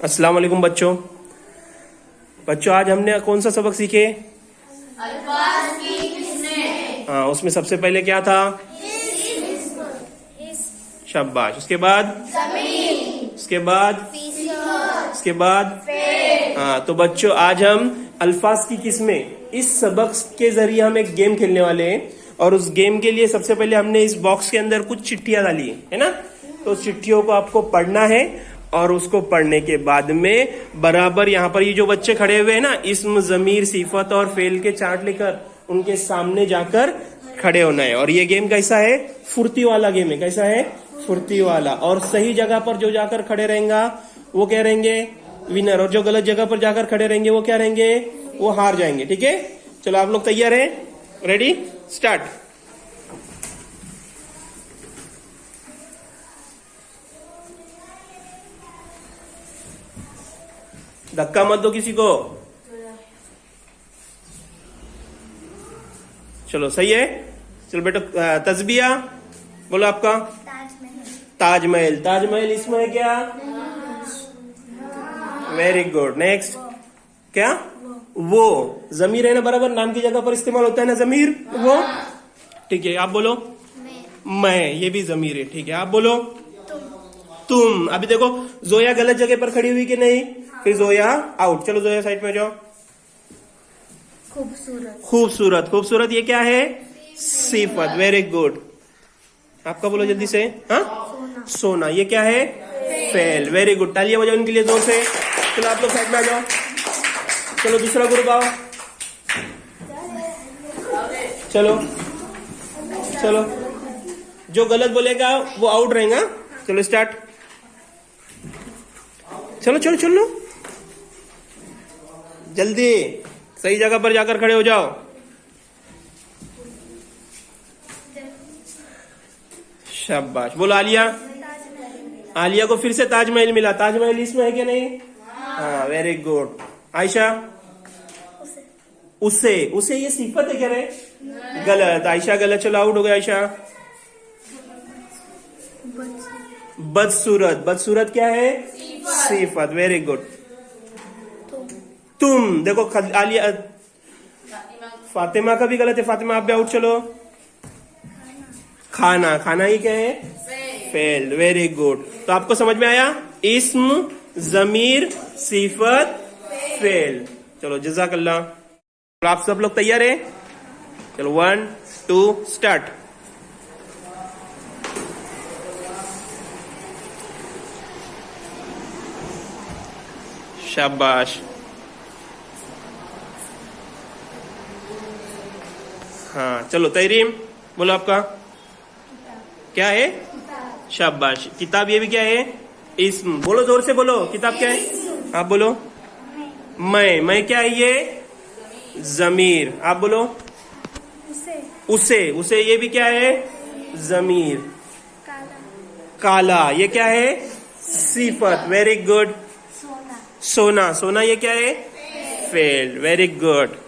अस्सलाम वालेकुम बच्चों। आज हमने कौन सा सबक सीखे? अल्फाज की किस्में। हाँ, उसमें सबसे पहले क्या था? शाबाश। उसके बाद ज़मीन, उसके बाद उसके बाद हाँ, तो बच्चों आज हम अल्फाज की किस्में इस सबक के जरिए हम एक गेम खेलने वाले हैं। और उस गेम के लिए सबसे पहले हमने इस बॉक्स के अंदर कुछ चिट्ठियां डाली है ना। तो उस चिट्ठियों को आपको पढ़ना है और उसको पढ़ने के बाद में बराबर यहाँ पर ये जो बच्चे खड़े हुए हैं ना, इस्म, जमीर, सिफत और फेल के चार्ट लेकर उनके सामने जाकर खड़े होना है। और ये गेम कैसा है? फुर्ती वाला गेम है। कैसा है? फुर्ती वाला। और सही जगह पर जो जाकर खड़े रहेंगा वो क्या रहेंगे? विनर। और जो गलत जगह पर जाकर खड़े रहेंगे वो क्या रहेंगे? वो हार जाएंगे। ठीक है, चलो आप लोग तैयार हैं? Ready, start. धक्का मत दो किसी को। चलो सही है। चलो बेटा, तस्बिया बोलो आपका। ताजमहल। ताजमहल इसमें है क्या? Very good. नेक्स्ट क्या? वो। जमीर है ना, बराबर नाम की जगह पर इस्तेमाल होता है ना जमीर, वो। ठीक है, आप बोलो। मैं। ये भी जमीर है। ठीक है, आप बोलो। तुम। अभी देखो जोया गलत जगह पर खड़ी हुई कि नहीं? फिर जोया आउट। चलो जोया साइड में जाओ। खूबसूरत। खूबसूरत। खूबसूरत ये क्या है? सिफत। Very good. आपका बोलो जल्दी से। हाँ, सोना। ये क्या है? फेल। Very good. तालियां बजाओ उनके लिए जोर से। चलो आप लोग साइड में आ जाओ। चलो दूसरा ग्रुप आओ। चलो चलो, जो गलत बोलेगा वो आउट रहेगा। चलो स्टार्ट। चलो चलो चलो जल्दी, सही जगह पर जाकर खड़े हो जाओ। शाबाश। बोलो आलिया। आलिया को फिर से ताजमहल मिला। ताजमहल इसमें है कि नहीं? हाँ, वेरी गुड। आयशा। उसे। उसे ये सिफत है क्या रे? गलत। आयशा गलत। चलो आउट हो गया आयशा। बदसूरत। बदसूरत क्या है? सिफत। Very good. तुम। देखो आलिया, फातिमा का भी गलत है। फातिमा आप भी आउट। चलो खाना। खाना ही क्या है? फेल। Very good. तो आपको समझ में आया? इस्म, जमीर, सिफत, फेल। चलो जज़ाकल्लाह। आप सब लोग तैयार हैं? चलो 1 2 स्टार्ट। शाबाश। हाँ चलो तहरीम बोलो आपका क्या है? शाबाश। किताब। ये भी क्या है? इस्म। बोलो जोर से बोलो, किताब क्या है? आप बोलो। मैं क्या है? ये जमीर। आप बोलो। उसे। उसे ये भी क्या है? जमीर। काला। ये क्या है? सिफत। Very good. सोना। सोना ये क्या है? फेल। Very good.